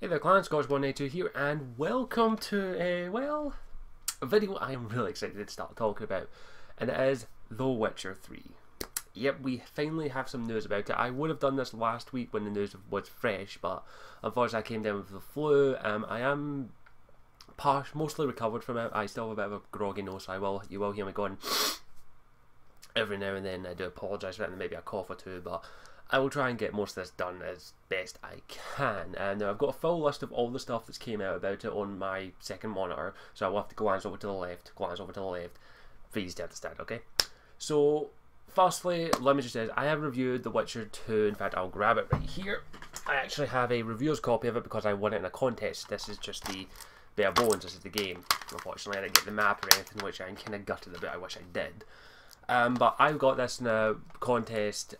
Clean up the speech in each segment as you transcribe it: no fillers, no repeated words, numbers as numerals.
Hey there clan, Scottish182 here, and welcome to a video I am really excited to start talking about, and it is The Witcher 3. Yep, we finally have some news about it. I would have done this last week when the news was fresh, but unfortunately I came down with the flu. I am mostly recovered from it. I still have a bit of a groggy nose, so you will hear me going every now and then. I do apologise for that, and maybe a cough or two, but I will try and get most of this done as best I can. And I've got a full list of all the stuff that's came out about it on my second monitor, so I will have to glance over to the left, freeze to understand, okay? So, firstly, let me just say, I have reviewed The Witcher 2, in fact I'll grab it right here. I actually have a reviewer's copy of it because I won it in a contest. This is just the bare bones, this is the game. Unfortunately I didn't get the map or anything, which I'm kind of gutted about, I wish I did. But I've got this in a contest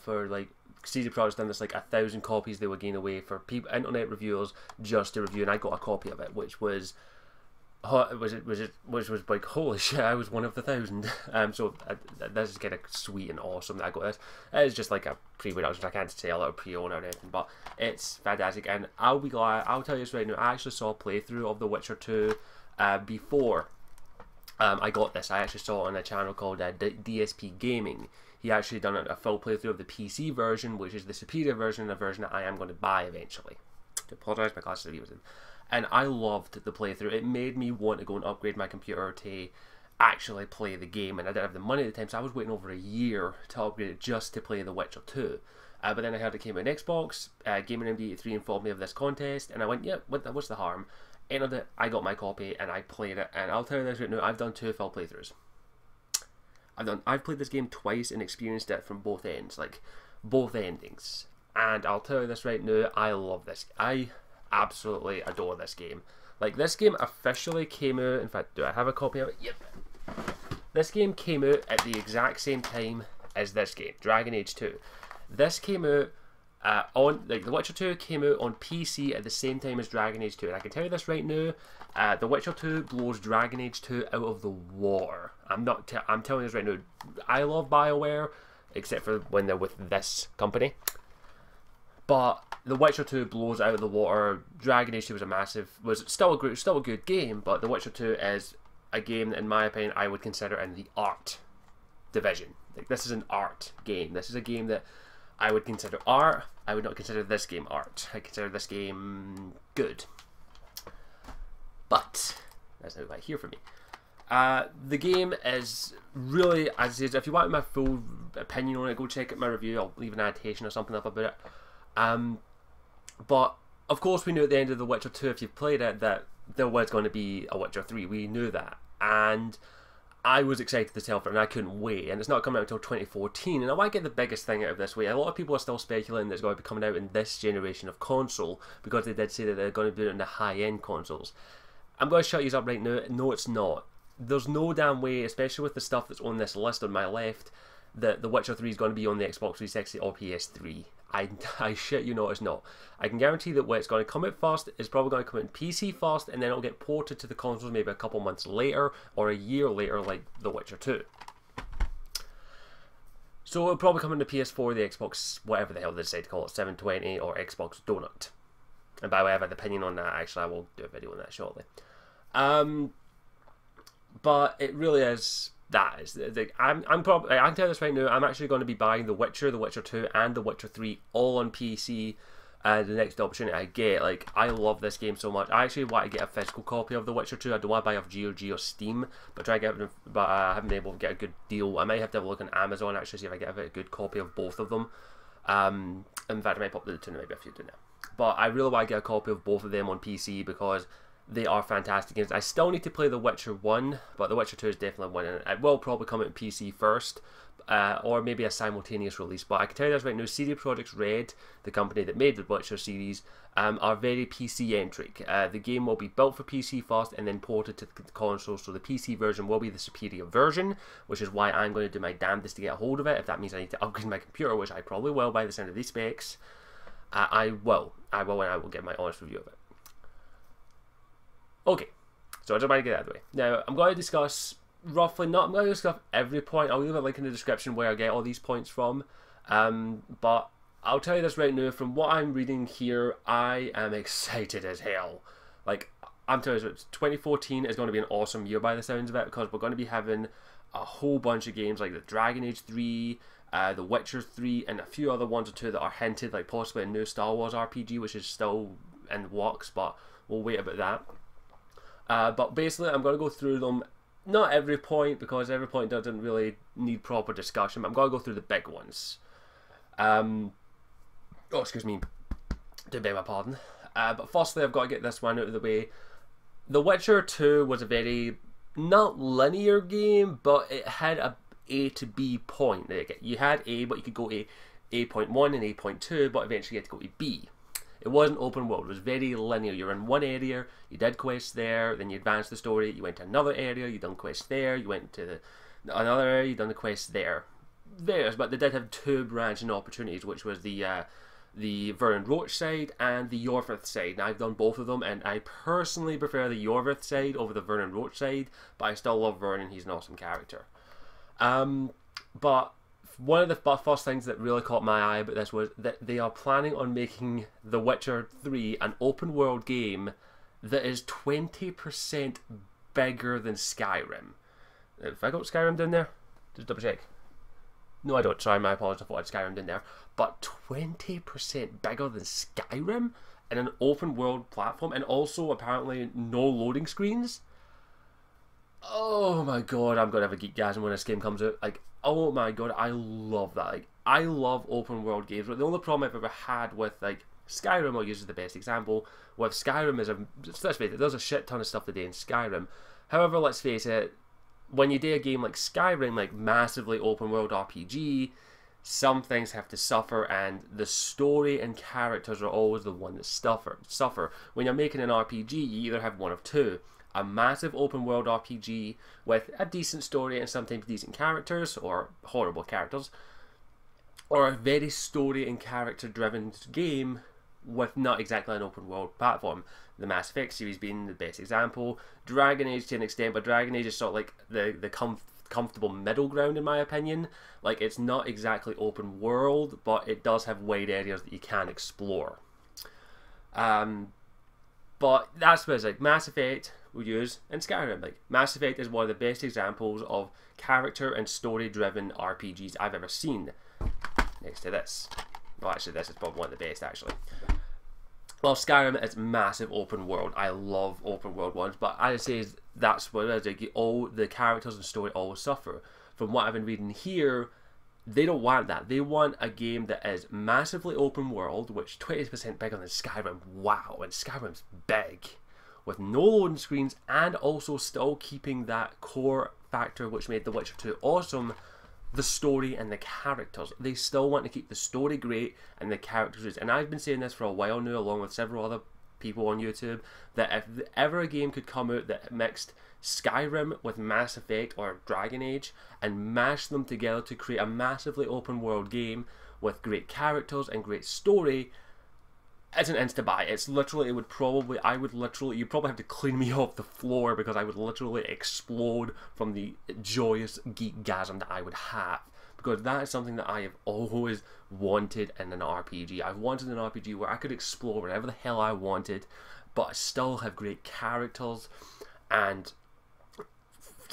for like CD Projekt's done this like 1,000 copies they were giving away for people, internet reviewers, just to review, and I got a copy of it, which was like holy shit, I was one of the 1,000. So this is kind of sweet and awesome that I got this. It's just like a pre-production, I can't sell it or pre-own or anything, but it's fantastic, and I'll be glad. I'll tell you this right now. I actually saw a playthrough of The Witcher 2 before I got this. I actually saw it on a channel called DSP Gaming. He actually done a full playthrough of the PC version, which is the superior version, and a version that I am going to buy eventually. To apologise, my glasses are in. And I loved the playthrough. It made me want to go and upgrade my computer to actually play the game, and I didn't have the money at the time, so I was waiting over a year to upgrade it just to play The Witcher 2. But then I heard it came out on Xbox. Gaming MD83 informed me of this contest, and I went, yeah, what's the harm? Entered it, I got my copy, and I played it, and I'll tell you this right now, I've done 2 full playthroughs. I've played this game twice and experienced it from both ends, like, both endings. And I'll tell you this right now, I love this. I absolutely adore this game. Like, this game officially came out, in fact, do I have a copy of it? Yep. This game came out at the exact same time as this game, Dragon Age 2. This came out The Witcher 2 came out on PC at the same time as Dragon Age 2, and I can tell you this right now, The Witcher 2 blows Dragon Age 2 out of the water. I'm telling you this right now. I love BioWare, except for when they're with this company. But The Witcher 2 blows out of the water. Dragon Age 2 was still a good game, but The Witcher 2 is a game that, in my opinion, I would consider in the art division. Like, this is an art game. This is a game that I would consider art. I would not consider this game art. I consider this game good. But that's not what I hear from me. The game is really, as I said, if you want my full opinion on it, go check out my review. I'll leave an annotation or something up about it. But of course we knew at the end of The Witcher 2, if you've played it, that there was going to be a Witcher 3. We knew that, and I was excited to tell for it, and I couldn't wait, and it's not coming out until 2014, and I want to get the biggest thing out of this way. A lot of people are still speculating that it's going to be coming out in this generation of console, because they did say that they're going to do it in the high-end consoles. I'm going to shut you up right now. No, it's not. There's no damn way, especially with the stuff that's on this list on my left, that The Witcher 3 is going to be on the Xbox 360 or PS3. I shit you not, it's not. I can guarantee that where it's going to come out first is probably going to come out in PC first, and then it'll get ported to the consoles maybe a couple months later, or a year later, like The Witcher 2. So it'll probably come into PS4, the Xbox, whatever the hell they decide to call it, 720 or Xbox Donut. And by the way, I have an opinion on that. Actually, I will do a video on that shortly. But it really is. That is, I can tell you this right now, I'm actually going to be buying The Witcher, The Witcher 2, and The Witcher 3 all on PC. The next opportunity I get. Like, I love this game so much. I actually want to get a physical copy of The Witcher 2. I don't want to buy off GOG or Steam, but I haven't been able to get a good deal. I might have to have a look on Amazon actually, see if I get a good copy of both of them. In fact, I might pop the two maybe a few do now. But I really want to get a copy of both of them on PC because they are fantastic games. I still need to play The Witcher 1, but The Witcher 2 is definitely one. It will probably come out on PC first, or maybe a simultaneous release. But I can tell you this right now, CD Projekt Red, the company that made the Witcher series, are very PC-centric. The game will be built for PC first and then ported to the console, so the PC version will be the superior version, which is why I'm going to do my damnedest to get a hold of it. If that means I need to upgrade my computer, which I probably will by the sound of these specs, I will, and I will get my honest review of it. Okay, so I just want to get that out of the way. Now, I'm going to discuss roughly, I'm going to discuss every point. I'll leave a link in the description where I get all these points from. But I'll tell you this right now, from what I'm reading here, I am excited as hell. Like, I'm telling you, 2014 is going to be an awesome year by the sounds of it, because we're going to be having a whole bunch of games like the Dragon Age 3, the Witcher 3, and a few other ones or two that are hinted, like possibly a new Star Wars RPG, which is still in the works, but we'll wait about that. But basically, I'm going to go through them, not every point, because every point doesn't really need proper discussion, but I'm going to go through the big ones. Oh, excuse me, do beg my pardon. But firstly, I've got to get this one out of the way. The Witcher 2 was a very, not linear game, but it had a A to B point. You had A, but you could go A.1 and A.2, but eventually you had to go to B. It wasn't open world, it was very linear. You're in one area, you did quests there, then you advanced the story, you went to another area, you done quests there, you went to another area, you done the quests there. But they did have two branching opportunities, which was the Vernon Roach side and the Yorvith side. Now, I've done both of them, and I personally prefer the Yorvith side over the Vernon Roach side, but I still love Vernon, he's an awesome character. But one of the first things that really caught my eye about this was that they are planning on making The Witcher 3 an open world game that is 20% bigger than Skyrim. Have I got Skyrim down there? Just double check. No, I don't. Sorry, my apologies. I thought I had Skyrim down there. But 20% bigger than Skyrim in an open world platform, and also apparently no loading screens. Oh my god, I'm gonna have a geekgasm when this game comes out. Like, oh my god, I love that. Like, I love open world games, but the only problem I've ever had with, like, Skyrim, I'll use as the best example, with Skyrim is, let's face it, there's a shit ton of stuff to do in Skyrim. However, let's face it, when you do a game like Skyrim, like massively open world RPG, some things have to suffer, and the story and characters are always the one that suffer. When you're making an RPG, you either have one of two: a massive open world RPG with a decent story and sometimes decent characters, or horrible characters, or a very story and character driven game with not exactly an open world platform. The Mass Effect series being the best example, Dragon Age to an extent, but Dragon Age is sort of like the comfortable middle ground in my opinion. Like, it's not exactly open world, but it does have wide areas that you can explore. But that's what it's like. Mass Effect we use in Skyrim. Like, Mass Effect is one of the best examples of character and story driven RPGs I've ever seen. Next to this. Well, actually, this is probably one of the best, actually. Well, Skyrim is massive open world. I love open world ones, but as I say, that's what it is. Like, all the characters and story always suffer. From what I've been reading here, they don't want that. They want a game that is massively open world, which 20% bigger than Skyrim. Wow, and Skyrim's big, with no loading screens, and also still keeping that core factor which made The Witcher 2 awesome: the story and the characters. They still want to keep the story great and the characters great. And I've been saying this for a while now, along with several other people on YouTube, that if ever a game could come out that mixed Skyrim with Mass Effect or Dragon Age and mashed them together to create a massively open world game with great characters and great story, it's an insta buy. It's literally, you'd probably have to clean me off the floor, because I would literally explode from the joyous geekgasm that I would have, because that is something that I have always wanted in an RPG. I've wanted an RPG where I could explore wherever the hell I wanted, but still have great characters and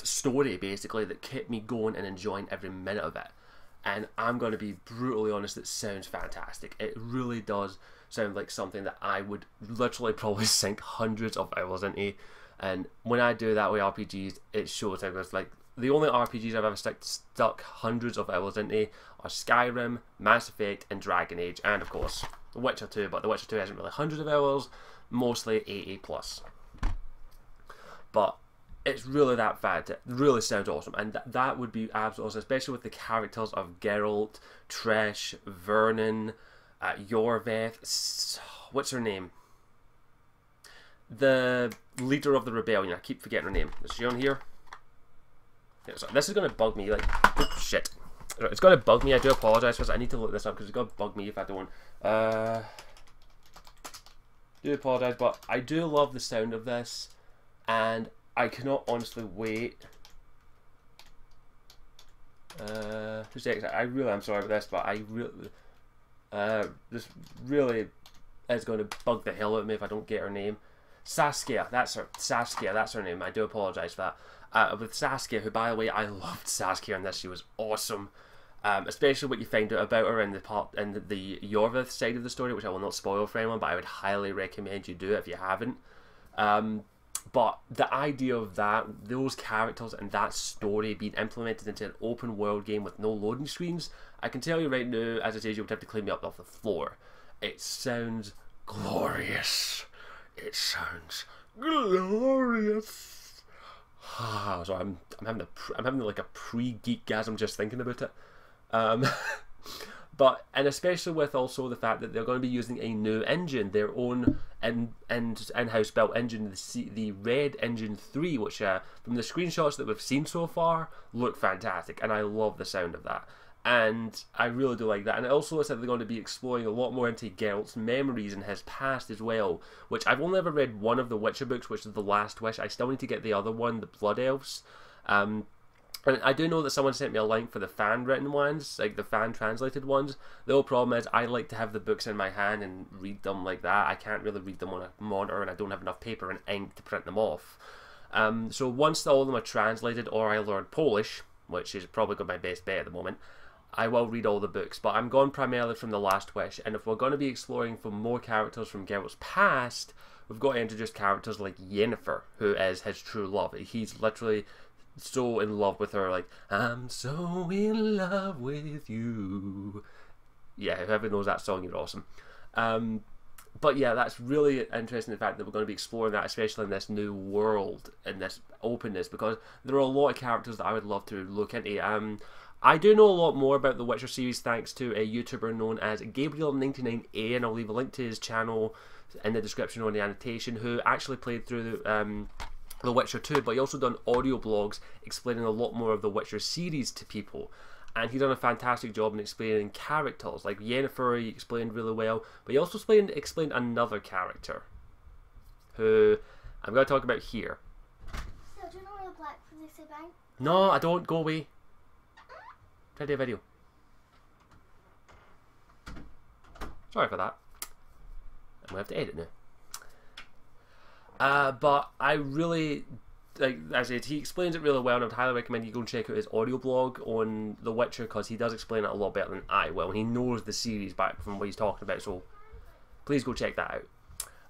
story, basically, that kept me going and enjoying every minute of it. And I'm going to be brutally honest, it sounds fantastic. It really does sound like something that I would literally probably sink hundreds of hours into. And when I do that with RPGs, it shows. Because, like, the only RPGs I've ever stuck hundreds of hours into are Skyrim, Mass Effect, and Dragon Age, and of course The Witcher 2. But The Witcher 2 isn't really hundreds of hours, mostly 80+. But it's really that bad. It really sounds awesome, and that would be absolutely awesome, especially with the characters of Geralt, Trish, Vernon, Yorveth. What's her name? The leader of the rebellion. I keep forgetting her name. Is she on here? Yeah, so this is going to bug me. Like, oh, shit. It's going to bug me. I do apologise for this. I need to look this up because it's going to bug me if I don't. Do apologise, but I do love the sound of this, and I cannot honestly wait. I really am sorry about this, but I really. This really is going to bug the hell out of me if I don't get her name. Saskia, that's her. Saskia, that's her name. I do apologise for that. With Saskia, who, by the way, I loved Saskia in this. She was awesome. Especially what you find out about her in the Yorvith side of the story, which I will not spoil for anyone, but I would highly recommend you do it if you haven't. But the idea of those characters and that story being implemented into an open world game with no loading screens, I can tell you right now, as I say, you would have to clean me up off the floor. It sounds glorious. It sounds glorious. So I'm having like a pre-geekgasm just thinking about it. But, and especially with also the fact that they're going to be using a new engine, their own in-house built engine, the Red Engine 3, which from the screenshots that we've seen so far look fantastic, and I love the sound of that. And I really do like that. And it also looks like they're going to be exploring a lot more into Geralt's memories and his past as well, which I've only ever read one of the Witcher books, which is The Last Wish. I still need to get the other one, The Blood Elves. And I do know that someone sent me a link for the fan-written ones, like the fan-translated ones. The whole problem is I like to have the books in my hand and read them like that. I can't really read them on a monitor, and I don't have enough paper and ink to print them off. So once all of them are translated, or I learn Polish, which is probably my best bet at the moment, I will read all the books. But I'm going primarily from The Last Wish, and if we're going to be exploring for more characters from Geralt's past, we've got to introduce characters like Yennefer, who is his true love. He's literally so in love with her, like, I'm so in love with you. Yeah, whoever knows that song, you're awesome. But yeah, that's really interesting, the fact that we're going to be exploring that, especially in this new world, in this openness, because there are a lot of characters that I would love to look into. I do know a lot more about the Witcher series thanks to a YouTuber known as Gabriel99A, and I'll leave a link to his channel in the description or in the annotation, who actually played through The Witcher 2, but he also done audio blogs explaining a lot more of the Witcher series to people. And he done a fantastic job in explaining characters. Like Yennefer, he explained really well, but he also explained another character, who I'm going to talk about here. So, do you know where the black police are bank? No, I don't. Go away. Try to do a video. Sorry for that. I'm going to have to edit now. But I really, like I said, he explains it really well, and I would highly recommend you go and check out his audio blog on The Witcher, because he does explain it a lot better than I will, and he knows the series back from what he's talking about, so please go check that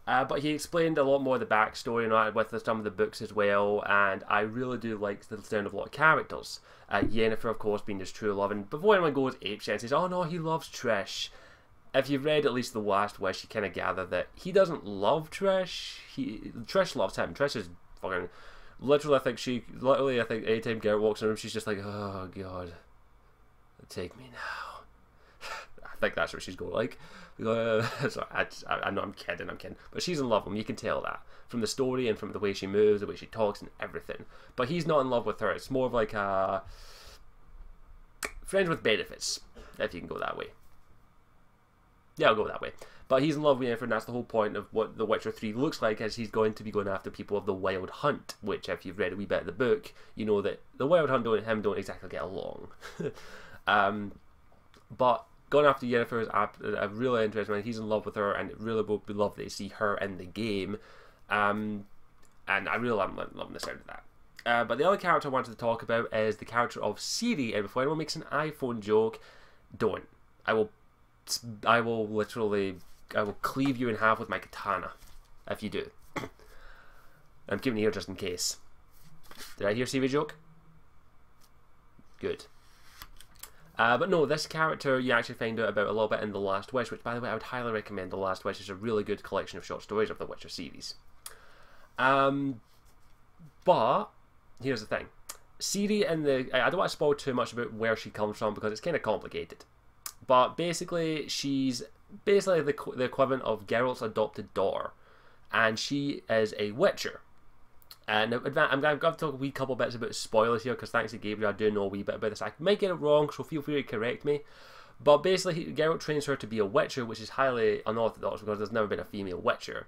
out. But he explained a lot more of the backstory and that with some of the books as well, and I really do like the sound of a lot of characters. Yennefer, of course, being his true love, and before anyone goes apeshit and says, oh no, he loves Trish, if you've read at least The Last Wish, you kind of gather that he doesn't love Trish. Trish loves him. Trish is fucking... Literally, I think anytime Geralt walks in the room, she's just like, oh god, take me now. I think that's what she's going like. Sorry, I know I'm kidding, but she's in love with him. You can tell that from the story and from the way she moves, the way she talks, and everything. But he's not in love with her. It's more of like a friends with benefits, if you can go that way. Yeah, I'll go that way. But he's in love with Yennefer, and that's the whole point of what The Witcher 3 looks like, as he's going to be going after people of the Wild Hunt, which, if you've read a wee bit of the book, you know that the Wild Hunt and him don't exactly get along. But going after Yennefer is a really interesting one. He's in love with her, and it really would be lovely to see her in the game. And I really am loving the sound of that. But the other character I wanted to talk about is the character of Ciri, and before anyone makes an iPhone joke, don't. I will cleave you in half with my katana if you do. I'm keeping it here just in case. Did I hear Ciri joke? Good. But no, this character you actually find out about a little bit in The Last Wish, which, by the way, I would highly recommend. The Last Wish is a really good collection of short stories of the Witcher series. But here's the thing. Ciri I don't want to spoil too much about where she comes from, because it's kind of complicated. But basically, she's basically the equivalent of Geralt's adopted daughter, and she is a Witcher. And I'm going to talk a wee couple bits about spoilers here, because thanks to Gabriel, I do know a wee bit about this. I might get it wrong, so feel free to correct me. But basically, Geralt trains her to be a Witcher, which is highly unorthodox, because there's never been a female Witcher.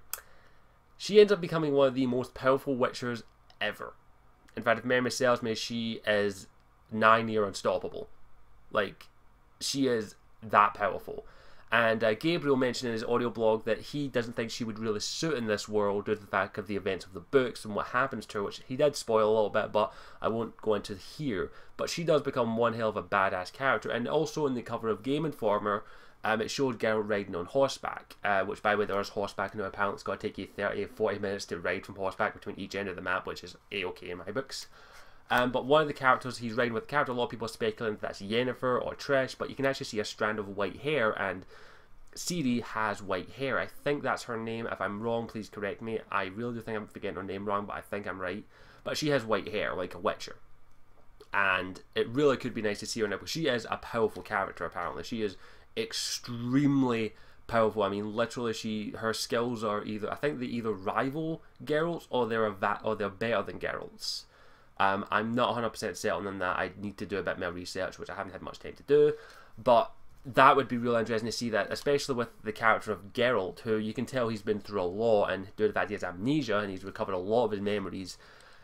She ends up becoming one of the most powerful Witchers ever. In fact, if memory serves me, she is nigh near unstoppable. Like, she is that powerful. And Gabriel mentioned in his audio blog that he doesn't think she would really suit in this world due to the fact of the events of the books and what happens to her, which he did spoil a little bit, but I won't go into here. But she does become one hell of a badass character. And also in the cover of Game Informer, it showed Geralt riding on horseback, which, by the way, there is horseback now. Apparently it's got to take you 30 40 minutes to ride from horseback between each end of the map, which is a-okay in my books. But one of the characters he's riding with, the character, a lot of people are speculating that's Yennefer or Trish, but you can actually see a strand of white hair, and Ciri has white hair. I think that's her name. If I'm wrong, please correct me. I really do think I'm forgetting her name wrong, but I think I'm right. But she has white hair, like a Witcher. And it really could be nice to see her now, because she is a powerful character, apparently. She is extremely powerful. I mean, literally, her skills are either, I think they either rival Geralt's, or they're better than Geralt's. I'm not 100% certain on that. I need to do a bit more research, which I haven't had much time to do. But that would be really interesting to see that, especially with the character of Geralt, who you can tell he's been through a lot, and due to the fact he has amnesia and he's recovered a lot of his memories,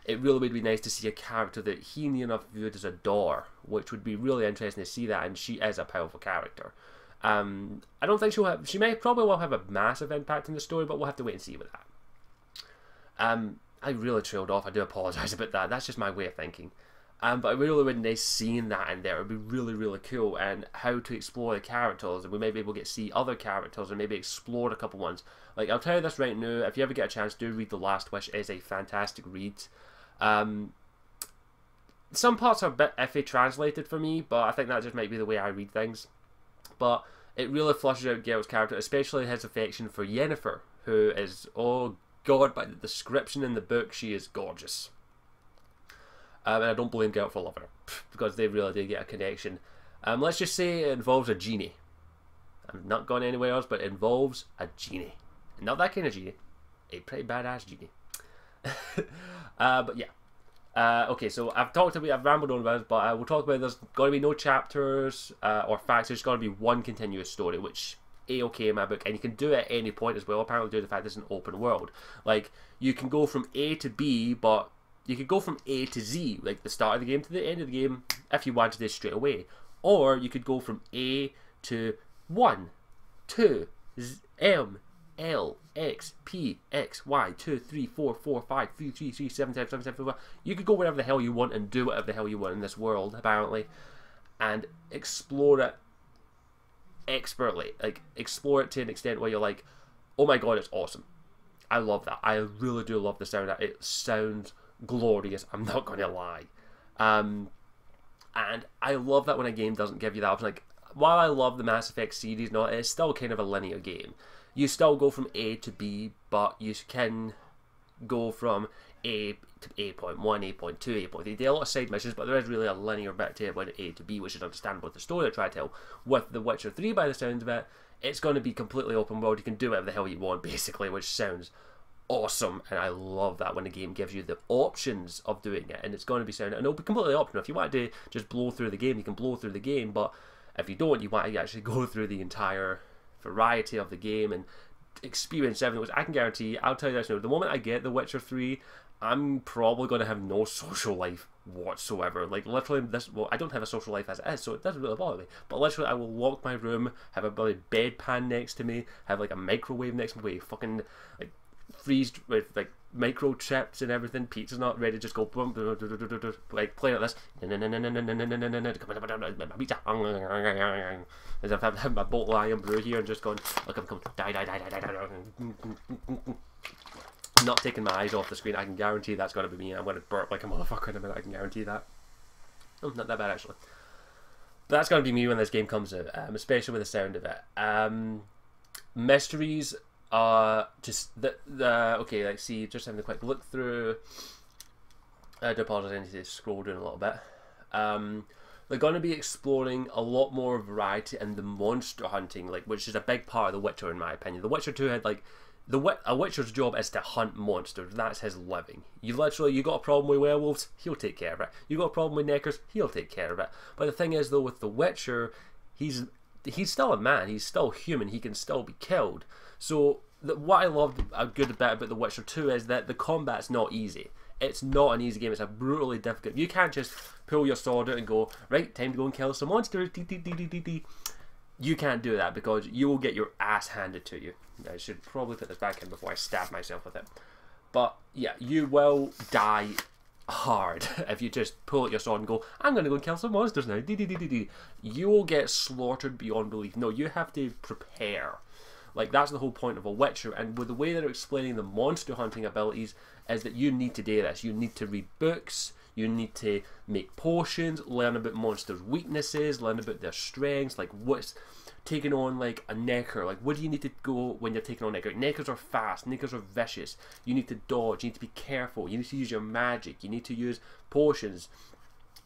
it really would be nice to see a character that he near enough viewed as a door, which would be really interesting to see that, and she is a powerful character. I don't think she may probably will have a massive impact in the story, but we'll have to wait and see with that. I really trailed off. I do apologise about that. That's just my way of thinking. But it really would be nice seeing that in there. It would be really, really cool. And how to explore the characters. And we may be able to get to see other characters and maybe explore a couple ones. Like, I'll tell you this right now. If you ever get a chance, do read The Last Wish. It is a fantastic read. Some parts are a bit iffy translated for me, but I think that just might be the way I read things. But it really flushes out Geralt's character, especially his affection for Yennefer, who is, oh god, by the description in the book, she is gorgeous. And I don't blame Geralt for loving her, because they really do get a connection. Let's just say it involves a genie. I'm not going anywhere else, but it involves a genie. Not that kind of genie. A pretty badass genie. But yeah. Okay, so I've rambled on about it, but we'll talk about there's going to be no chapters or facts. There's going to be one continuous story, which a-okay in my book, and you can do it at any point as well, apparently due to the fact it's an open world. Like, you can go from A to B, but you could go from A to Z, like the start of the game to the end of the game, if you wanted this straight away. Or you could go from A to 1, 2, M, L, X, P, X, Y, 2, 3, 4, 4, 5, 3, 3, 3, 7, 7, 7, 7, 4. You could go wherever the hell you want and do whatever the hell you want in this world, apparently, and explore it expertly. Like, explore it to an extent where you're like, oh my god, it's awesome. I love that. I really do love the sound of it. It sounds glorious, I'm not going to lie. And I love that when a game doesn't give you that option. Like, while I love the Mass Effect series, it's still kind of a linear game. You still go from A to B, but you can go from A to A.1, A.2, A.3. There are a lot of side missions, but there is really a linear bit to it when A to B, which is understandable with the story they're trying to tell. With The Witcher 3, by the sound of it, it's going to be completely open world. You can do whatever the hell you want, basically, which sounds awesome, and I love that when the game gives you the options of doing it, and it's going to be sound, and it'll be completely optional. If you want to just blow through the game, you can blow through the game, but if you don't, you want to actually go through the entire variety of the game and experience everything, which I can guarantee. I'll tell you this now, the moment I get The Witcher 3, I'm probably going to have no social life whatsoever. Like, literally, well, I don't have a social life as it is, so it doesn't really bother me. But literally, I will lock my room, have a bloody bedpan next to me, have like a microwave next to me, fucking like freeze with like microchips and everything. Pizza's not ready, just go boom, like playing like this. Pizza. As if I've had my bolt lion brew here and just going, look, I'm coming, die. Not taking my eyes off the screen. I can guarantee that's going to be me. I'm going to burp like a motherfucker in a minute. I can guarantee that. Oh, not that bad actually. But that's going to be me when this game comes out, especially with the sound of it. Mysteries. Just okay, let's see, just having a quick look through. I do apologize, I need to scroll down a little bit. They're going to be exploring a lot more variety in the monster hunting, like, which is a big part of The Witcher in my opinion. The Witcher 2 had like, a Witcher's job is to hunt monsters. That's his living. You got a problem with werewolves, he'll take care of it. You got a problem with neckers, he'll take care of it. But the thing is though, with The Witcher, he's still a man, he's still human, he can still be killed. So what I loved a good bit about The Witcher 2 is that the combat's not easy. It's not an easy game, it's a brutally difficult. You can't just pull your sword out and go, right, time to go and kill some monsters. you can't do that because you will get your ass handed to you. I should probably put this back in before I stab myself with it. But yeah, you will die hard if you just pull out your sword and go, I'm going to go and kill some monsters now. You will get slaughtered beyond belief. No, you have to prepare. Like, that's the whole point of a Witcher. And with the way they're explaining the monster hunting abilities is that you need to do this. You need to read books. You need to make potions, learn about monsters' weaknesses, learn about their strengths, like what's taking on like a necker. Like, what do you need to go when you're taking on necker? Neckers are fast, neckers are vicious. You need to dodge, you need to be careful, you need to use your magic, you need to use potions.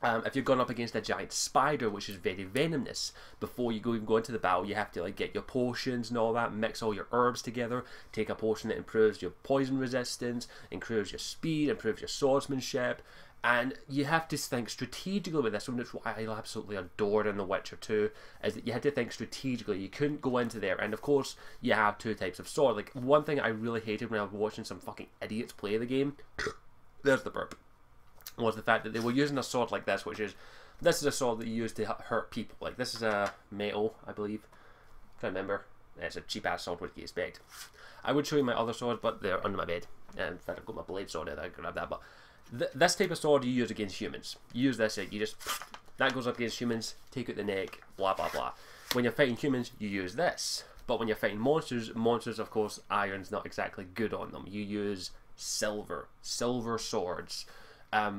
If you're going up against a giant spider, which is very venomous, before you even go into the battle, you have to like get your potions and all that, mix all your herbs together, take a potion that improves your poison resistance, improves your speed, improves your swordsmanship. And you have to think strategically with this one, which I absolutely adored in The Witcher 2, is that you had to think strategically. You couldn't go into there, and of course, you have two types of sword. Like, one thing I really hated when I was watching some fucking idiots play the game, there's the burp, was the fact that they were using a sword like this, this is a sword that you use to hurt people. Like, this is a metal, I believe. I can't remember. It's a cheap-ass sword, what do you expect? I would show you my other swords, but they're under my bed. And in fact, I've got my blade sword there, I can grab that, but this type of sword you use against humans. You use this, you just, that goes up against humans, take out the neck, blah blah blah. When you're fighting humans, you use this. But when you're fighting monsters, of course, iron's not exactly good on them. You use silver swords,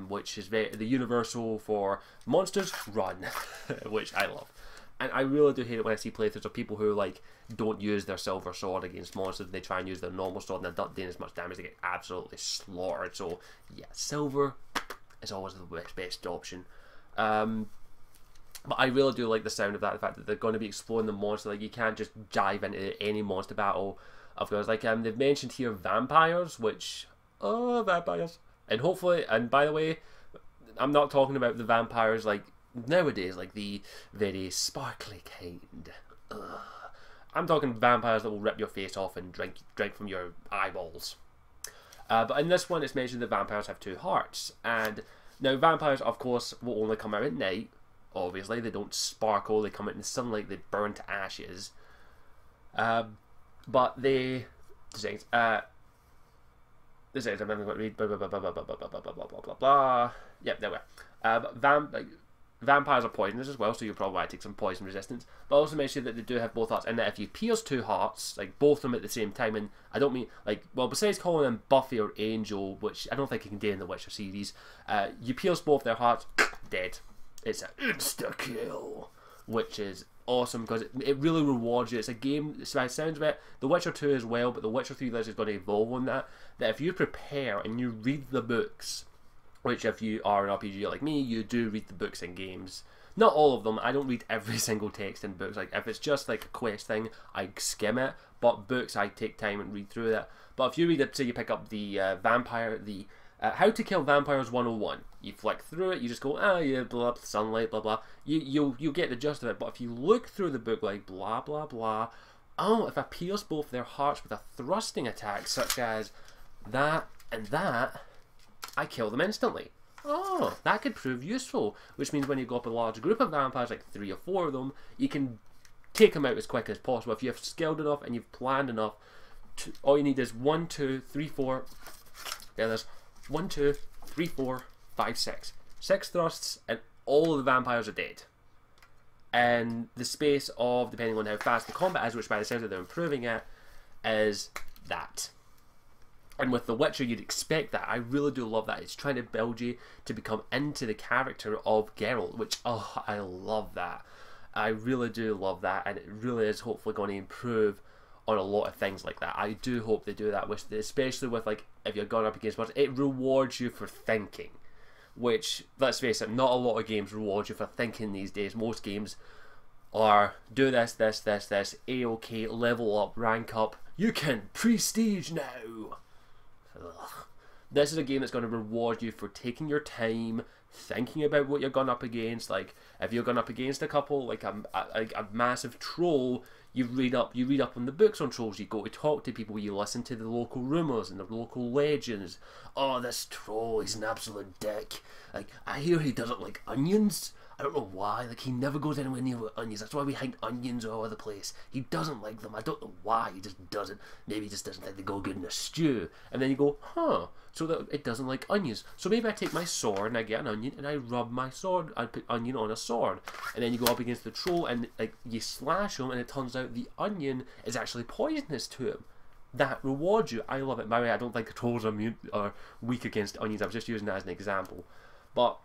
which is the universal for monsters, run, which I love. And I really do hate it when I see playthroughs of people who like don't use their silver sword against monsters. They try and use their normal sword and they're not doing as much damage. They get absolutely slaughtered. So yeah, silver is always the best option. But I really do like the sound of that. The fact that they're going to be exploring the monster. Like, you can't just dive into any monster battle. Of course, like they've mentioned here vampires, which vampires. And hopefully, and by the way, I'm not talking about the vampires like nowadays, like the very sparkly kind. I'm talking vampires that will rip your face off and drink from your eyeballs. But in this one, it's mentioned that vampires have two hearts. And now vampires, of course, will only come out at night. Obviously, they don't sparkle. They come out in the sunlight. They burn to ashes. But they... This is I'm going to read blah blah blah blah blah blah blah blah blah blah blah blah. Yep, there we are. But vampires are poisonous as well, so you'll probably take some poison resistance. But also make sure that they do have both hearts, and that if you pierce two hearts, like both of them at the same time, and I don't mean like, well, besides calling them Buffy or Angel, which I don't think you can do in the Witcher series, you pierce both their hearts, dead. It's an insta kill, which is awesome because it really rewards you. It's a game, by the sounds of it, The Witcher 2 as well, but The Witcher 3 is going to evolve on that if you prepare and you read the books, which if you are an RPG like me, you do read the books in games. Not all of them. I don't read every single text in books. Like, if it's just like a quest thing, I skim it, but books I take time and read through that. But if you read it, say you pick up the How to Kill Vampires 101. You flick through it, you just go, yeah, blah, sunlight, blah, blah. You'll get the gist of it. But if you look through the book, like, blah, blah, blah, if I pierce both their hearts with a thrusting attack, such as that and that, I kill them instantly. Oh, that could prove useful. Which means when you go up a large group of vampires, like 3 or 4 of them, you can take them out as quick as possible. If you've skilled enough and you've planned enough, all you need is 1, 2, 3, 4. Yeah, there's 1, 2, 3, 4, 5, 6. 6 thrusts, and all of the vampires are dead. And the space of, depending on how fast the combat is, which by the sounds of they're improving it, is that. And with The Witcher, you'd expect that. I really do love that. It's trying to build you to become into the character of Geralt, which, I love that. I really do love that, and it really is hopefully going to improve on a lot of things like that. I do hope they do that, especially with, like, if you're going up against monsters, it rewards you for thinking. Which, let's face it, not a lot of games reward you for thinking these days. Most games are, do this, this, this, this, A-OK, level up, rank up, you can prestige now. Ugh. This is a game that's going to reward you for taking your time, thinking about what you're going up against. Like, if you're going up against a couple, like a massive troll, You read up on the books on trolls. You go to talk to people. You listen to the local rumours and the local legends. Oh, this troll, he's an absolute dick. Like, I hear he doesn't like onions. I don't know why. Like, he never goes anywhere near onions. That's why we hide onions all over the place. He doesn't like them. I don't know why. He just doesn't. Maybe he just doesn't think they go good in a stew. And then you go, huh? So that it doesn't like onions. So maybe I take my sword and I get an onion and I rub my sword. I put onion on a sword. And then you go up against the troll and like you slash him and it turns out the onion is actually poisonous to him. That rewards you. I love it. By the way, I don't think trolls are weak against onions. I was just using that as an example. But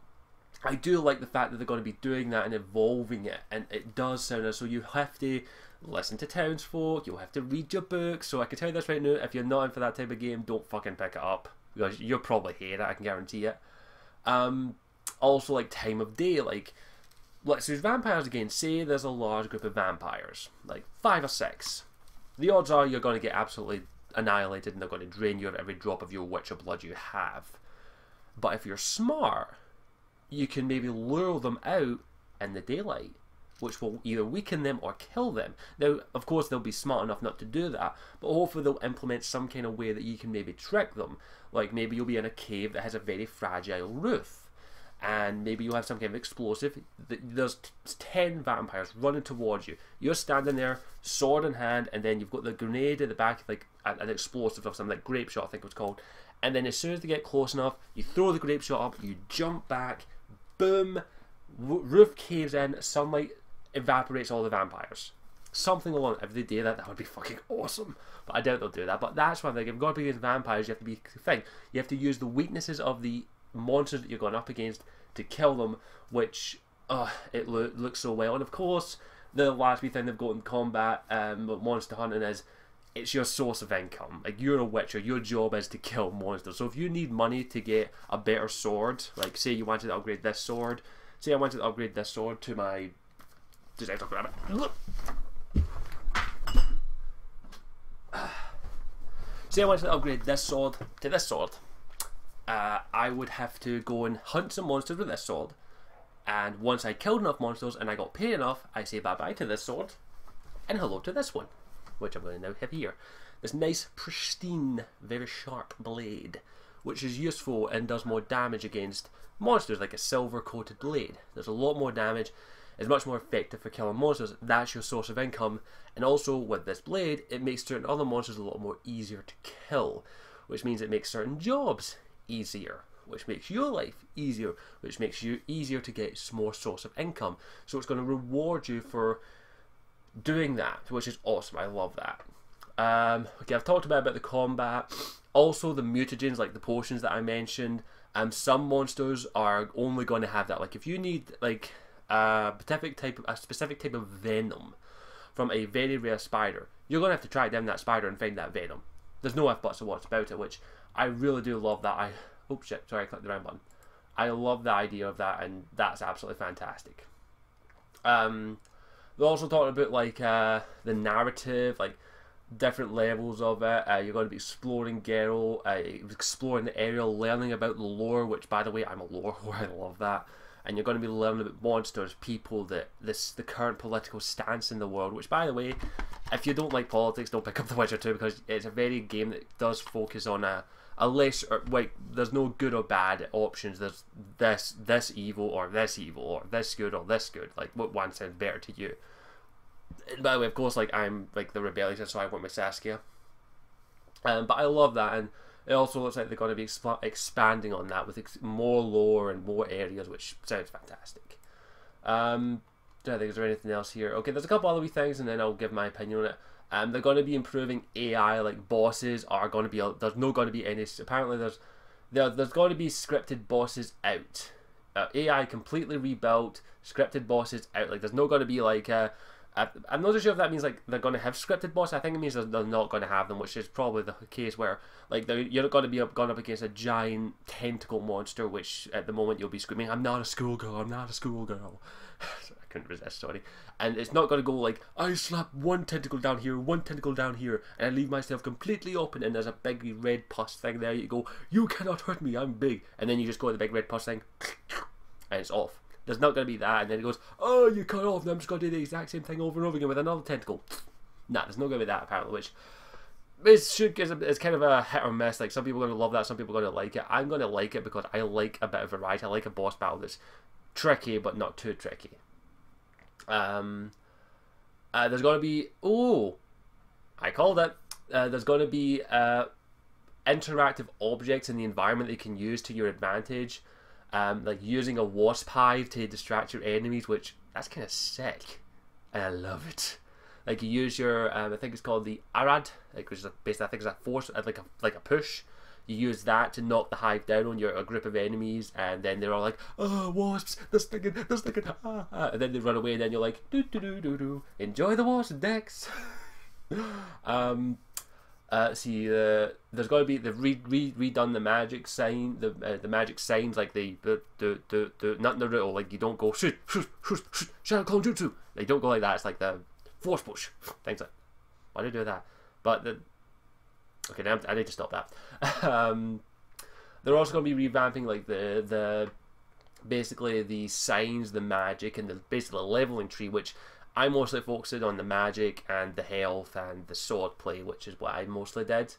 I do like the fact that they're going to be doing that and evolving it, and it does sound as so you have to listen to townsfolk, you'll have to read your books. So I can tell you this right now, if you're not in for that type of game, don't fucking pick it up, because you'll probably hate it, I can guarantee it. Also, like, time of day, like, let's use vampires again. Say there's a large group of vampires, like 5 or 6. The odds are you're going to get absolutely annihilated and they're going to drain you of every drop of your witcher blood you have. But if you're smart, you can maybe lure them out in the daylight, which will either weaken them or kill them. Now, of course, they'll be smart enough not to do that, but hopefully they'll implement some kind of way that you can maybe trick them. Like, maybe you'll be in a cave that has a very fragile roof, and maybe you'll have some kind of explosive. There's 10 vampires running towards you. You're standing there, sword in hand, and then you've got the grenade at the back, like an explosive or something, like grape shot, I think it was called. And then as soon as they get close enough, you throw the grape shot up, you jump back, boom, roof caves in, sunlight evaporates all the vampires. Something along, if they do that, that would be fucking awesome. But I doubt they'll do that. But that's one thing. If you've got to be against vampires, you have to be thing. You have to use the weaknesses of the monsters that you're going up against to kill them, which it looks so well. And of course, the last wee thing they've got in combat, monster hunting, is it's your source of income. Like, you're a witcher, your job is to kill monsters. So if you need money to get a better sword, like say you wanted to upgrade this sword, say I wanted to upgrade this sword to my... Say I wanted to upgrade this sword to this sword, I would have to go and hunt some monsters with this sword. And once I killed enough monsters and I got paid enough, I say bye-bye to this sword and hello to this one, which I'm going to now have here. This nice, pristine, very sharp blade, which is useful and does more damage against monsters, like a silver-coated blade. There's a lot more damage, is much more effective for killing monsters. That's your source of income. And also, with this blade, it makes certain other monsters a lot more easier to kill, which means it makes certain jobs easier, which makes your life easier, which makes you easier to get more source of income. So it's going to reward you for doing that, which is awesome. I love that. Okay, I've talked about the combat. Also, the mutagens, like the potions that I mentioned. Some monsters are only going to have that. Like, if you need like a specific type of venom from a very rare spider, you're going to have to track down that spider and find that venom. There's no ifs, buts, or whats about it, which I really do love that. Oh shit, sorry, I clicked the wrong button. I love the idea of that, and that's absolutely fantastic. They're also talking about like the narrative, like different levels of it. You're going to be exploring Geralt, exploring the area, learning about the lore, which, by the way, I'm a lore whore, I love that. And you're going to be learning about monsters, people, the current political stance in the world, which, by the way, if you don't like politics, don't pick up The Witcher 2, because it's a very game that does focus on a less, like, there's no good or bad options. There's this evil or this good or this good. Like, what one sounds better to you? And by the way, of course, like, I'm like the rebellious, so I went with Saskia. But I love that, and it also looks like they're going to be expanding on that with more lore and more areas, which sounds fantastic. I think, is there anything else here? Okay, there's a couple other wee things, and then I'll give my opinion on it. They're going to be improving AI, like bosses are going to be, there's not going to be any, apparently there's going to be scripted bosses out. AI completely rebuilt, scripted bosses out. Like, there's not going to be like, I'm not so sure if that means like they're going to have scripted bosses. I think it means they're not going to have them, which is probably the case where like you're going to be going up against a giant tentacle monster, which at the moment you'll be screaming, "I'm not a schoolgirl, I'm not a schoolgirl." I couldn't resist, sorry. And it's not going to go like, I slap one tentacle down here, and I leave myself completely open, and there's a big red pus thing there. You go, "You cannot hurt me, I'm big," and then you just go to the big red pus thing, and it's off. There's not going to be that, and then it goes, "Oh, you cut off, and I'm just going to do the exact same thing over and over again with another tentacle." Nah, there's no going to be that apparently, which it's kind of a hit or miss. Like, some people are going to love that, some people are going to like it. I'm going to like it because I like a bit of variety. I like a boss battle that's tricky but not too tricky. There's going to be... Oh! I called it. There's going to be interactive objects in the environment that you can use to your advantage. Like using a wasp hive to distract your enemies, which, that's kind of sick. And I love it. Like, you use your, I think it's called the Arad, like, which is basically, I think it's a force, like a push. You use that to knock the hive down on a group of enemies, and then they're all like, oh, wasps, they're sticking, ah, ah. And then they run away, and then you're like, do do do do do, enjoy the wasp decks. See, there's got to be, they've redone the magic sign, the magic signs, like the not Naruto, like you don't go shoot, Shadow Clone Jutsu. They don't go like that. It's like the force push, things like. Why did I do that? But okay, now I need to stop that. They're also going to be revamping like the basically the signs, the magic, and basically the leveling tree, which I mostly focused on the magic and the health and the sword play, which is what I mostly did.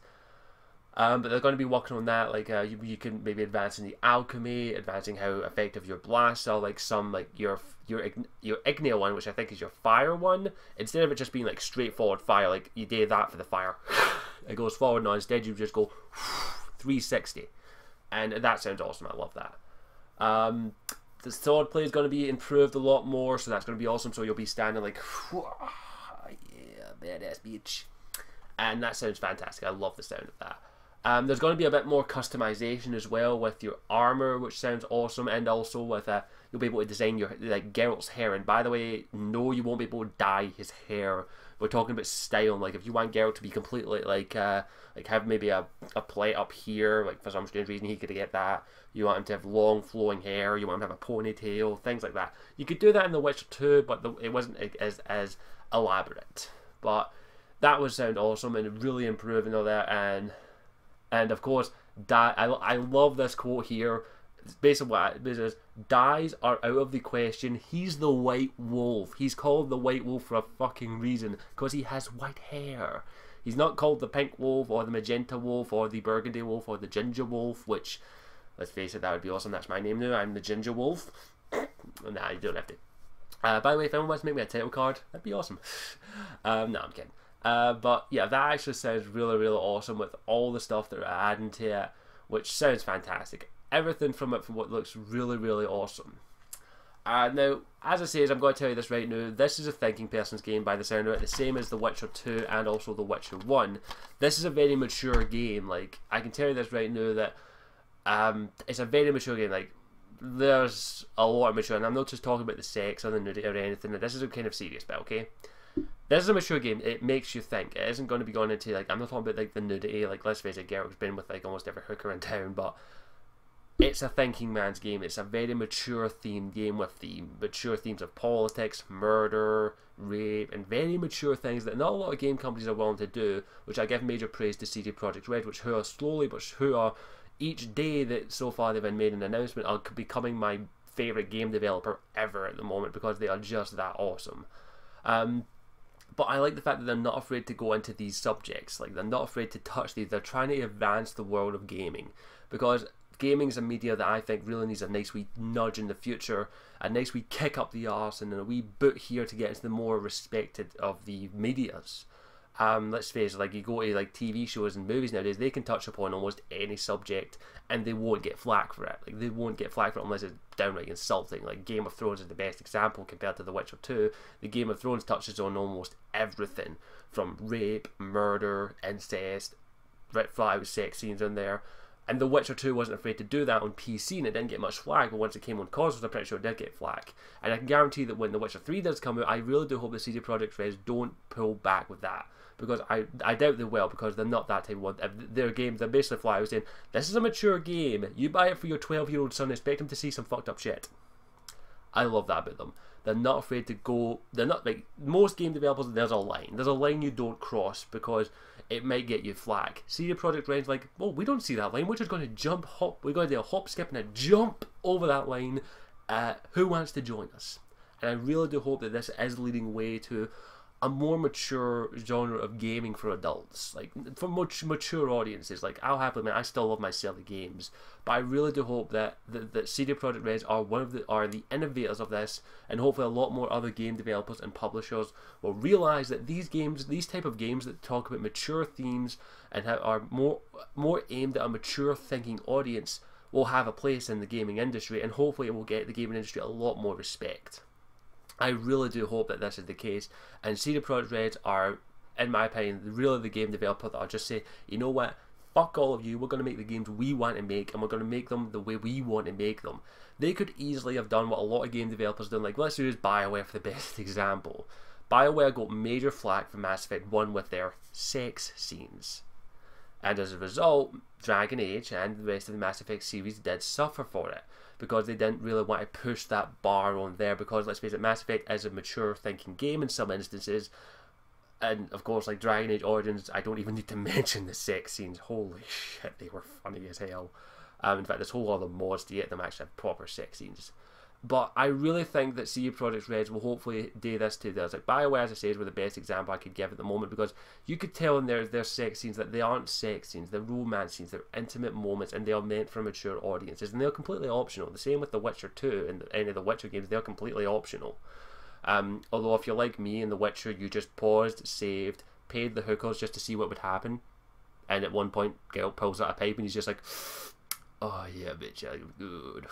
But they're going to be working on that. Like you can maybe advance in the alchemy, advancing how effective your blasts are. Like some like your Ignea one, which I think is your fire one. Instead of it just being like straightforward fire, like you did that for the fire, it goes forward. Now instead you just go 360, and that sounds awesome. I love that. The sword play is going to be improved a lot more, so that's going to be awesome. So you'll be standing like, yeah, badass bitch, and that sounds fantastic. I love the sound of that. There's going to be a bit more customization as well with your armor, which sounds awesome, and also with you'll be able to design your like Geralt's hair. And by the way, no, you won't be able to dye his hair. We're talking about style. Like if you want Geralt to be completely like have maybe a plate up here, like for some strange reason he could get that. You want him to have long flowing hair. You want him to have a ponytail, things like that. You could do that in The Witcher 2, but it wasn't as elaborate. But that would sound awesome and really improving all that. And of course, I love this quote here. It's basically what it is: dyes are out of the question. He's the White Wolf. He's called the White Wolf for a fucking reason, because he has white hair. He's not called the Pink Wolf or the Magenta Wolf or the Burgundy Wolf or the Ginger Wolf, which, let's face it, that would be awesome. That's my name now. I'm the Ginger Wolf. Nah, you don't have to. By the way, if anyone wants to make me a title card, that'd be awesome. No, I'm kidding. But yeah, that actually sounds really, really awesome with all the stuff that are adding to it, which sounds fantastic. Everything from it from what looks really, really awesome. Now, as I say, I'm going to tell you this right now, this is a thinking person's game by the sound of it, the same as The Witcher 2 and also The Witcher 1. This is a very mature game. Like, I can tell you this right now that it's a very mature game. Like, there's a lot of mature, and I'm not just talking about the sex or the nudity or anything. This is a kind of serious bit, okay? This is a mature game. It makes you think. It isn't going to be going into, like, I'm not talking about, like, the nudity. Like, let's face it, Geralt's been with, like, almost every hooker in town, but it's a thinking man's game. It's a very mature themed game with the mature themes of politics, murder, rape, and very mature things that not a lot of game companies are willing to do, which I give major praise to CD Projekt Red, which who are slowly, but who are, each day that so far they've been made an announcement, are becoming my favourite game developer ever at the moment, because they are just that awesome. But I like the fact that they're not afraid to go into these subjects. Like, they're not afraid to touch these. They're trying to advance the world of gaming, because gaming is a media that I think really needs a nice wee nudge in the future, a nice wee kick up the arse, and a wee boot here to get into the more respected of the medias. Let's face it, like, you go to like TV shows and movies nowadays, they can touch upon almost any subject and they won't get flack for it. Like, they won't get flack for it unless it's downright insulting. Like, Game of Thrones is the best example compared to The Witcher 2. The Game of Thrones touches on almost everything, from rape, murder, incest, right, flat out sex scenes in there. And The Witcher 2 wasn't afraid to do that on PC, and it didn't get much flack, but once it came on consoles, I'm pretty sure it did get flack. And I can guarantee that when The Witcher 3 does come out, I really do hope that CD Projekt Red don't pull back with that. Because I doubt they will, because they're not that type of one. Their games, they're basically flat out saying, this is a mature game, you buy it for your 12-year-old son, expect him to see some fucked up shit. I love that about them. They're not afraid to go, they're not, like, most game developers, there's a line you don't cross, because it might get you flack. CD Projekt Red's like, well, we don't see that line, we're just going to we're going to do a hop, skip, and a jump over that line. Who wants to join us? And I really do hope that this is leading way to a more mature genre of gaming for adults, like for mature audiences. Like, I'll happily admit, I still love my silly games, but I really do hope that CD Projekt Red are the innovators of this, and hopefully a lot more other game developers and publishers will realize that these type of games that talk about mature themes and are more aimed at a mature thinking audience will have a place in the gaming industry, and hopefully it will get the gaming industry a lot more respect. I really do hope that this is the case, and CD Projekt Red are, in my opinion, really the game developer that I'll just say, you know what, fuck all of you, we're going to make the games we want to make, and we're going to make them the way we want to make them. They could easily have done what a lot of game developers do, like, let's use BioWare for the best example. BioWare got major flack from Mass Effect 1 with their sex scenes, and as a result, Dragon Age and the rest of the Mass Effect series did suffer for it, because they didn't really want to push that bar on there, because let's face it, Mass Effect is a mature thinking game in some instances, and of course, like Dragon Age Origins, I don't even need to mention the sex scenes. Holy shit, they were funny as hell. In fact, there's a whole lot of mods to get them actually have proper sex scenes. But I really think that CD Projekt Red will hopefully do this to theirs. Like, BioWare, as I say, is the best example I could give at the moment, because you could tell in their sex scenes that they aren't sex scenes, they're romance scenes, they're intimate moments, and they are meant for mature audiences, and they're completely optional. The same with The Witcher 2 and any of the Witcher games, they're completely optional. Although if you're like me in The Witcher, you just paused, saved, paid the hookers just to see what would happen, and at one point, Geralt pulls out a pipe and he's just like, oh yeah, bitch, I'm good.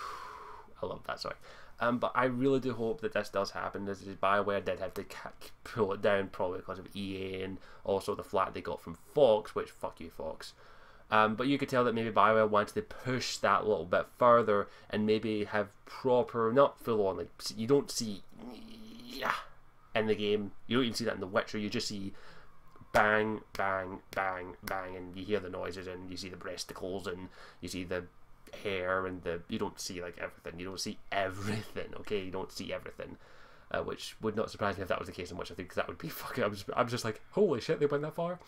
I love that, sorry. But I really do hope that this does happen. As BioWare did have to pull it down, probably because of EA and also the flack they got from Fox, which, fuck you, Fox. But you could tell that maybe BioWare wanted to push that a little bit further and maybe have proper, not full on, like, you don't see in the game, you don't even see that in The Witcher, you just see bang, bang, bang, bang, and you hear the noises, and you see the breasticles, and you see the hair, and you don't see like everything. You don't see everything, okay? You don't see everything, which would not surprise me if that was the case in Witcher 3, because that would be fucking. I'm just like, holy shit, they went that far.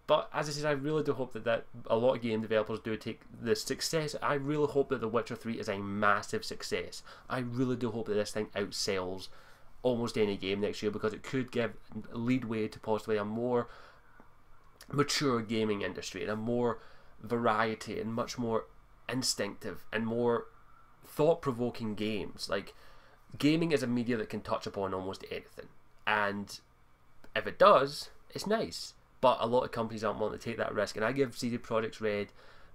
But as I said, I really do hope that a lot of game developers do take the success. I really hope that The Witcher 3 is a massive success. I really do hope that this thing outsells almost any game next year, because it could give leadway to possibly a more mature gaming industry and a more variety and much more instinctive and more thought-provoking games. Like, gaming is a media that can touch upon almost anything, and if it does, it's nice. But a lot of companies aren't willing to take that risk, and I give CD Projekt Red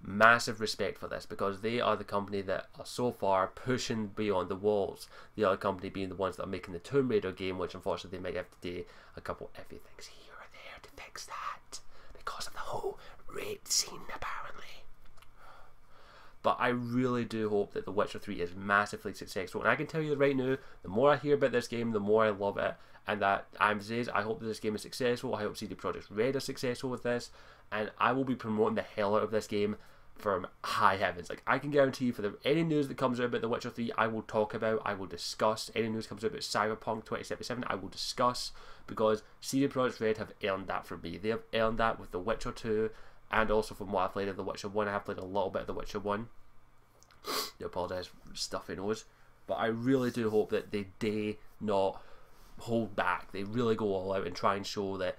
massive respect for this, because they are the company that are so far pushing beyond the walls. The other company being the ones that are making the Tomb Raider game, which unfortunately they might have to do a couple iffy things here or there to fix that, because of the whole rape scene apparently. But I really do hope that The Witcher 3 is massively successful, and I can tell you right now, the more I hear about this game, the more I love it, and that I hope that this game is successful. I hope CD Projekt Red is successful with this, and I will be promoting the hell out of this game from high heavens. Like, I can guarantee you, for any news that comes out about The Witcher 3, I will talk about, I will discuss. Any news comes out about Cyberpunk 2077, I will discuss, because CD Projekt Red have earned that from me. They have earned that with The Witcher 2, and also from what I've played of The Witcher 1. I have played a little bit of The Witcher 1. I apologise for stuffy nose. But I really do hope that they do not hold back. They really go all out and try and show that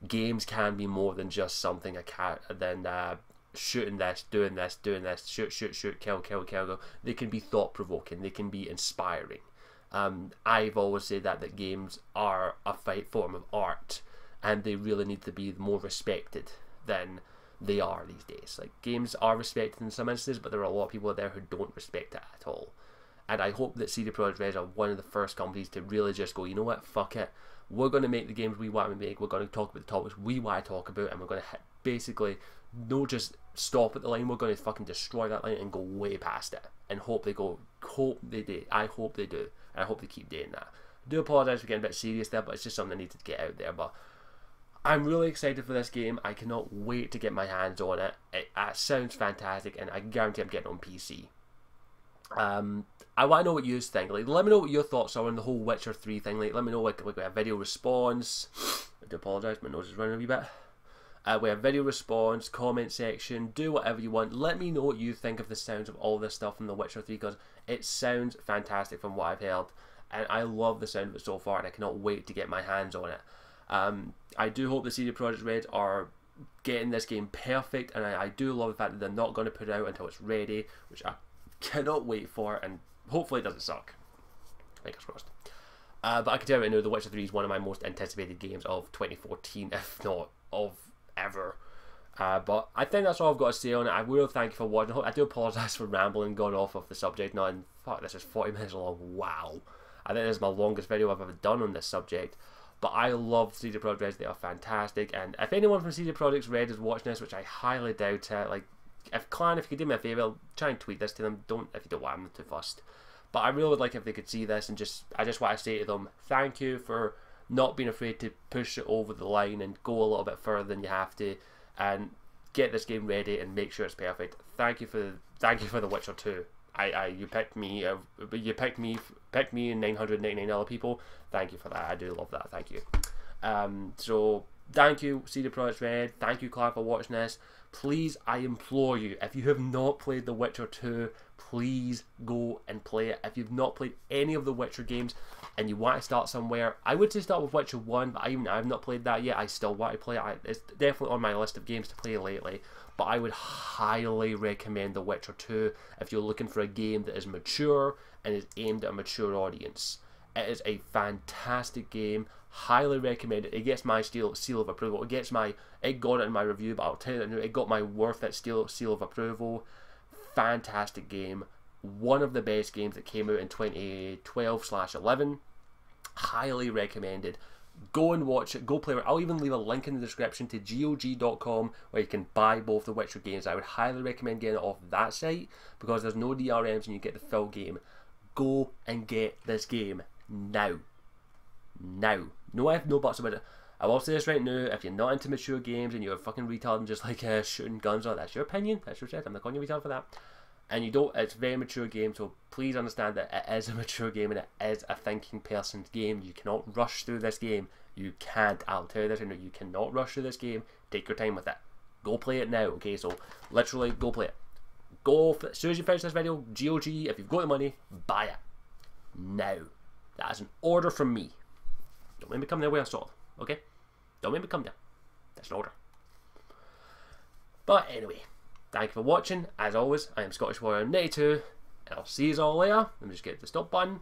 games can be more than just something shooting this, doing this, shoot, kill, go. They can be thought-provoking. They can be inspiring. I've always said that games are a form of art, and they really need to be more respected than they are these days. Like, games are respected in some instances, but there are a lot of people out there who don't respect it at all. And I hope that CD Projekt Red are one of the first companies to really just go, you know what, fuck it, we're going to make the games we want to make, we're going to talk about the topics we want to talk about, and we're going to basically not just stop at the line, we're going to fucking destroy that line and go way past it, and hope they do. I hope they do, and I hope they keep doing that. I do apologise for getting a bit serious there, but it's just something I needed to get out there. But I'm really excited for this game. I cannot wait to get my hands on it. It sounds fantastic, and I guarantee I'm getting it on PC. I want to know what you think. Like, let me know what your thoughts are on the whole Witcher 3 thing. Like, let me know, like a video response. I do apologise, my nose is running a wee bit. We have video response, comment section, do whatever you want. Let me know what you think of the sounds of all this stuff in The Witcher 3, because it sounds fantastic from what I've heard, and I love the sound of it so far, and I cannot wait to get my hands on it. I do hope the CD Projekt Red are getting this game perfect, and I do love the fact that they're not going to put it out until it's ready, which I cannot wait for, and hopefully it doesn't suck. Fingers crossed. But I can tell you right now, The Witcher 3 is one of my most anticipated games of 2014, if not of ever. But I think that's all I've got to say on it. I will thank you for watching. I do apologise for rambling and going off of the subject now, and fuck, this is 40 minutes long. Wow. I think this is my longest video I've ever done on this subject. But I love CD Projekt Red. They are fantastic, and if anyone from CD Projekt Red is watching this, which I highly doubt it, like, if Clan, if you could do me a favour, I'll try and tweet this to them. Don't, if you don't want, I'm not too fussed. But I really would like if they could see this, and I just want to say to them, thank you for not being afraid to push it over the line and go a little bit further than you have to, and get this game ready and make sure it's perfect. Thank you for The Witcher 2. You picked me. Picked me and 999 other people. Thank you for that. I do love that. Thank you. So thank you, CD Projekt Red. Thank you, Clan, for watching this. Please, I implore you, if you have not played The Witcher 2, please go and play it. If you've not played any of the Witcher games and you want to start somewhere, I would say start with Witcher 1, but I've not played that yet. I still want to play it. It's definitely on my list of games to play lately, but I would highly recommend The Witcher 2 if you're looking for a game that is mature and is aimed at a mature audience. It is a fantastic game. Highly recommend it. It gets my seal of approval. It got it in my review, but I'll tell you that now, it got my worth it seal of approval. Fantastic game. One of the best games that came out in 2012/11. Highly recommended. Go and watch it. Go play it. I'll even leave a link in the description to GOG.com where you can buy both the Witcher games. I would highly recommend getting it off that site because there's no DRMs and you get the full game. Go and get this game now. Now. No ifs, no buts about it. I will say this right now, if you're not into mature games and you're a fucking retard and just like shooting guns, that's your opinion, that's your shit, I'm not calling you retard for that. And you don't, it's a very mature game, so please understand that it is a mature game and it is a thinking person's game. You cannot rush through this game. You can't, I'll tell you this right now, you cannot rush through this game. Take your time with it. Go play it now, okay? So, literally, go play it. As soon as you finish this video, GOG, if you've got the money, buy it. Now. That is an order from me. Don't make me come there with a sword, okay? Don't make me come there. That's an order. But anyway, thank you for watching. As always, I am Scottish Warrior 92, and I'll see you all later. Let me just get the stop button.